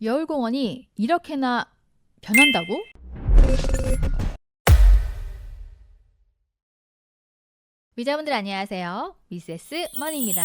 여울공원이 이렇게나 변한다고? 미자분들 안녕하세요. 미세스 머니입니다.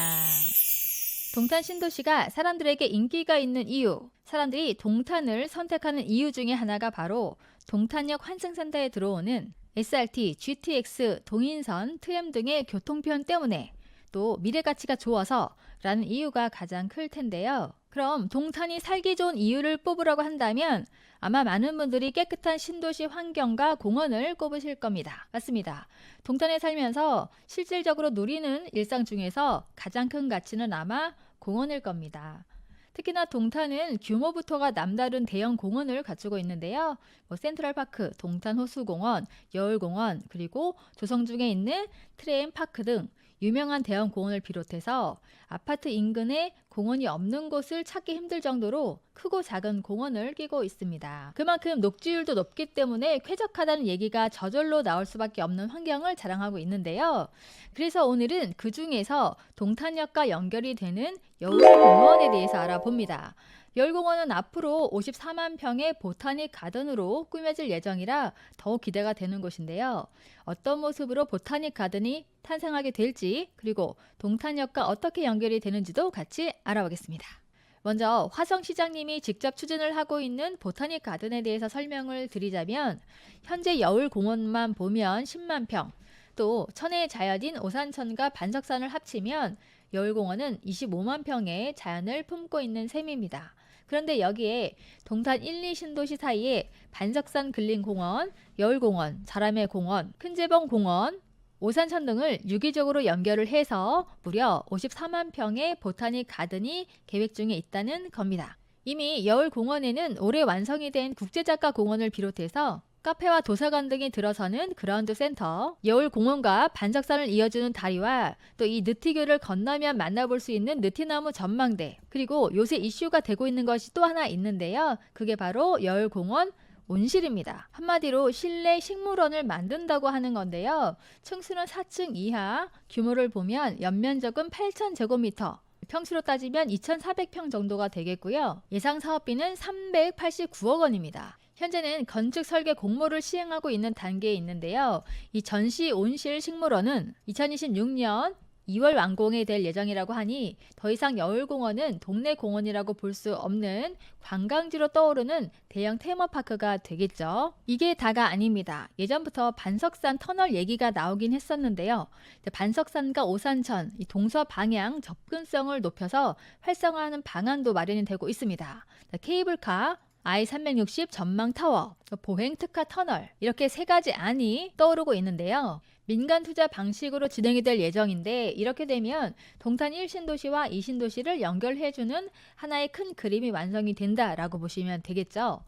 동탄 신도시가 사람들에게 인기가 있는 이유, 사람들이 동탄을 선택하는 이유 중에 하나가 바로 동탄역 환승센터에 들어오는 SRT, GTX, 동인선, 트램 등의 교통편 때문에 또 미래가치가 좋아서 라는 이유가 가장 클 텐데요. 그럼 동탄이 살기 좋은 이유를 뽑으라고 한다면 아마 많은 분들이 깨끗한 신도시 환경과 공원을 꼽으실 겁니다. 맞습니다. 동탄에 살면서 실질적으로 누리는 일상 중에서 가장 큰 가치는 아마 공원일 겁니다. 특히나 동탄은 규모부터가 남다른 대형 공원을 갖추고 있는데요. 센트럴파크, 동탄호수공원, 여울공원, 그리고 조성중에 있는 트램파크 등 유명한 대형 공원을 비롯해서 아파트 인근에 공원이 없는 곳을 찾기 힘들 정도로 크고 작은 공원을 끼고 있습니다. 그만큼 녹지율도 높기 때문에 쾌적하다는 얘기가 저절로 나올 수밖에 없는 환경을 자랑하고 있는데요. 그래서 오늘은 그 중에서 동탄역과 연결이 되는 여울공원에 대해서 알아봅니다. 여울공원은 앞으로 54만 평의 보타닉 가든으로 꾸며질 예정이라 더욱 기대가 되는 곳인데요. 어떤 모습으로 보타닉 가든이 탄생하게 될지, 그리고 동탄역과 어떻게 연결이 되는지도 같이 알아보겠습니다. 먼저 화성시장님이 직접 추진을 하고 있는 보타닉 가든에 대해서 설명을 드리자면, 현재 여울공원만 보면 10만 평, 또 천혜의 자연인 오산천과 반석산을 합치면 여울공원은 25만 평의 자연을 품고 있는 셈입니다. 그런데 여기에 동탄 1, 2신도시 사이에 반석산 근린공원, 여울공원, 자람의 공원, 큰재봉 공원, 오산천 등을 유기적으로 연결을 해서 무려 54만 평의 보타닉 가든이 계획 중에 있다는 겁니다. 이미 여울공원에는 올해 완성이 된 국제작가공원을 비롯해서 카페와 도서관 등이 들어서는 그라운드 센터, 여울공원과 반석산을 이어주는 다리와 또 이 느티교를 건너면 만나볼 수 있는 느티나무 전망대, 그리고 요새 이슈가 되고 있는 것이 또 하나 있는데요. 그게 바로 여울공원 온실입니다. 한마디로 실내 식물원을 만든다고 하는 건데요. 층수는 4층 이하, 규모를 보면 연면적은 8,000제곱미터, 평수로 따지면 2,400평 정도가 되겠고요. 예상 사업비는 389억 원입니다. 현재는 건축 설계 공모를 시행하고 있는 단계에 있는데요. 이 전시 온실 식물원은 2026년 2월 완공이 될 예정이라고 하니 더 이상 여울공원은 동네 공원이라고 볼 수 없는 관광지로 떠오르는 대형 테마파크가 되겠죠. 이게 다가 아닙니다. 예전부터 반석산 터널 얘기가 나오긴 했었는데요. 반석산과 오산천, 이 동서 방향 접근성을 높여서 활성화하는 방안도 마련이 되고 있습니다. 케이블카, I360 전망타워, 보행 특화 터널, 이렇게 세 가지 안이 떠오르고 있는데요. 민간 투자 방식으로 진행이 될 예정인데, 이렇게 되면 동탄 1신도시와 2신도시를 연결해주는 하나의 큰 그림이 완성이 된다라고 보시면 되겠죠.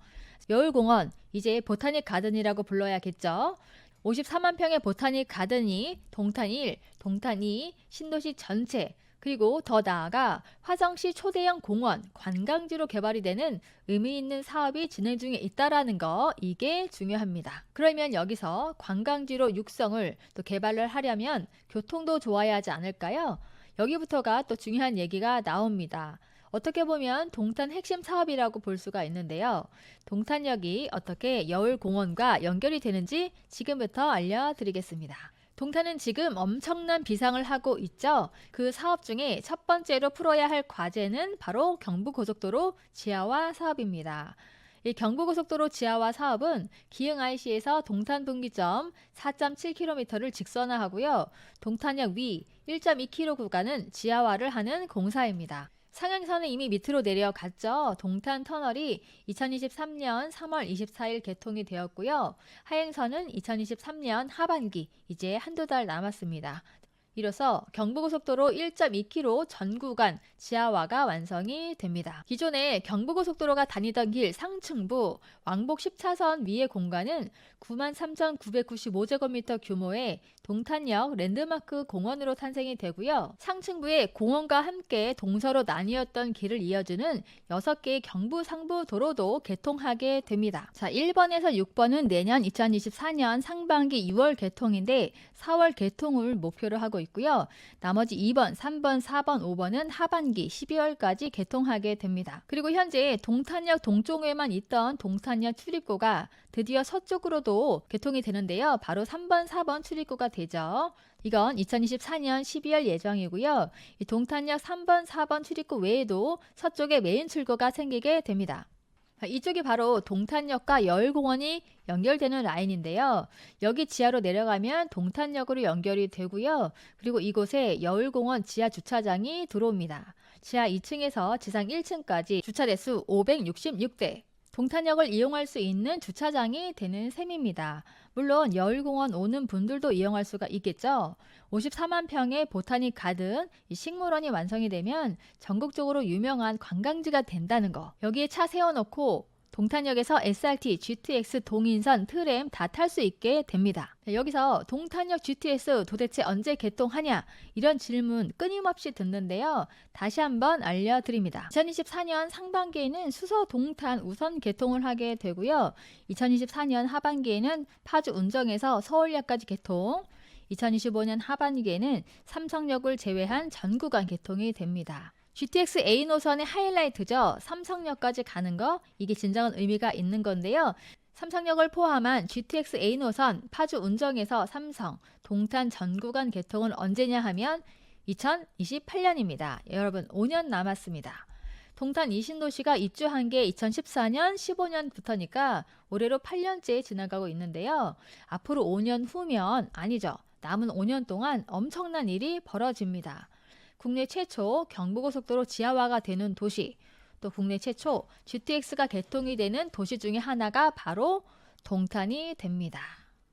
여울공원, 이제 보타닉 가든이라고 불러야겠죠. 54만 평의 보타닉 가든이 동탄 1, 동탄 2, 신도시 전체, 그리고 더 나아가 화성시 초대형 공원, 관광지로 개발이 되는 의미 있는 사업이 진행 중에 있다라는 거, 이게 중요합니다. 그러면 여기서 관광지로 육성을 또 개발을 하려면 교통도 좋아야 하지 않을까요? 여기부터가 또 중요한 얘기가 나옵니다. 어떻게 보면 동탄 핵심 사업이라고 볼 수가 있는데요. 동탄역이 어떻게 여울공원과 연결이 되는지 지금부터 알려드리겠습니다. 동탄은 지금 엄청난 비상을 하고 있죠. 그 사업 중에 첫 번째로 풀어야 할 과제는 바로 경부고속도로 지하화 사업입니다. 이 경부고속도로 지하화 사업은 기흥 IC에서 동탄 분기점 4.7km를 직선화하고요. 동탄역 위 1.2km 구간은 지하화를 하는 공사입니다. 상행선은 이미 밑으로 내려갔죠. 동탄 터널이 2023년 3월 24일 개통이 되었고요. 하행선은 2023년 하반기, 이제 한두 달 남았습니다. 이로써 경부고속도로 1.2km 전 구간 지하화가 완성이 됩니다. 기존에 경부고속도로가 다니던 길 상층부 왕복 10차선 위의 공간은 93,995제곱미터 규모의 동탄역 랜드마크 공원으로 탄생이 되고요. 상층부에 공원과 함께 동서로 나뉘었던 길을 이어주는 6개의 경부 상부 도로도 개통하게 됩니다. 자, 1번에서 6번은 내년 2024년 상반기 6월 개통인데 4월 개통을 목표로 하고 있고요. 나머지 2번, 3번, 4번, 5번은 하반기 12월까지 개통하게 됩니다. 그리고 현재 동탄역 동쪽에만 있던 동탄역 출입구가 드디어 서쪽으로도 개통이 되는데요. 바로 3번, 4번 출입구가 되죠. 이건 2024년 12월 예정이고요. 이 동탄역 3번, 4번 출입구 외에도 서쪽에 메인 출구가 생기게 됩니다. 이쪽이 바로 동탄역과 여울공원이 연결되는 라인인데요. 여기 지하로 내려가면 동탄역으로 연결이 되고요. 그리고 이곳에 여울공원 지하 주차장이 들어옵니다. 지하 2층에서 지상 1층까지 주차 대수 566대. 동탄역을 이용할 수 있는 주차장이 되는 셈입니다. 물론 여울공원 오는 분들도 이용할 수가 있겠죠. 54만 평의 보타닉 가든, 이 식물원이 완성이 되면 전국적으로 유명한 관광지가 된다는 거. 여기에 차 세워놓고 동탄역에서 SRT, GTX, 동인선, 트램 다 탈 수 있게 됩니다. 여기서 동탄역 GTX 도대체 언제 개통하냐? 이런 질문 끊임없이 듣는데요. 다시 한번 알려드립니다. 2024년 상반기에는 수서 동탄 우선 개통을 하게 되고요. 2024년 하반기에는 파주 운정에서 서울역까지 개통, 2025년 하반기에는 삼성역을 제외한 전 구간 개통이 됩니다. GTX A 노선의 하이라이트죠. 삼성역까지 가는 거, 이게 진정한 의미가 있는 건데요. 삼성역을 포함한 GTX A 노선 파주 운정에서 삼성, 동탄 전 구간 개통은 언제냐 하면 2028년입니다. 여러분 5년 남았습니다. 동탄 이신도시가 입주한 게 2014년, 15년부터니까 올해로 8년째 지나가고 있는데요. 앞으로 5년 후면 아니죠. 남은 5년 동안 엄청난 일이 벌어집니다. 국내 최초 경부고속도로 지하화가 되는 도시, 또 국내 최초 GTX가 개통이 되는 도시 중에 하나가 바로 동탄이 됩니다.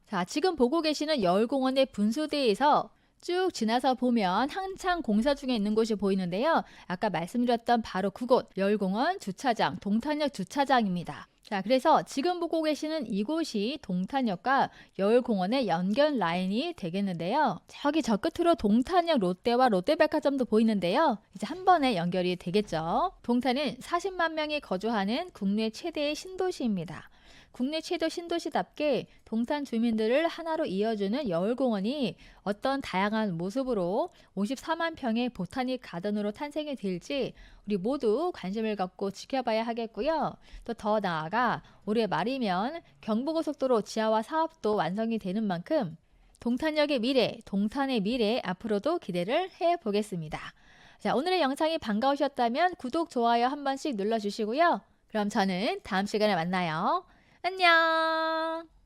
자, 지금 보고 계시는 여울공원의 분수대에서 쭉 지나서 보면 한창 공사 중에 있는 곳이 보이는데요. 아까 말씀드렸던 바로 그곳, 여울공원 주차장, 동탄역 주차장입니다. 자, 그래서 지금 보고 계시는 이곳이 동탄역과 여울공원의 연결 라인이 되겠는데요. 저기 저 끝으로 동탄역 롯데와 롯데백화점도 보이는데요. 이제 한 번에 연결이 되겠죠. 동탄은 40만 명이 거주하는 국내 최대의 신도시입니다. 국내 최대 신도시답게 동탄 주민들을 하나로 이어주는 여울공원이 어떤 다양한 모습으로 54만 평의 보타닉 가든으로 탄생이 될지 우리 모두 관심을 갖고 지켜봐야 하겠고요. 또 더 나아가 올해 말이면 경부고속도로 지하화 사업도 완성이 되는 만큼 동탄역의 미래, 동탄의 미래 앞으로도 기대를 해보겠습니다. 자, 오늘의 영상이 반가우셨다면 구독, 좋아요 한 번씩 눌러주시고요. 그럼 저는 다음 시간에 만나요. 안녕.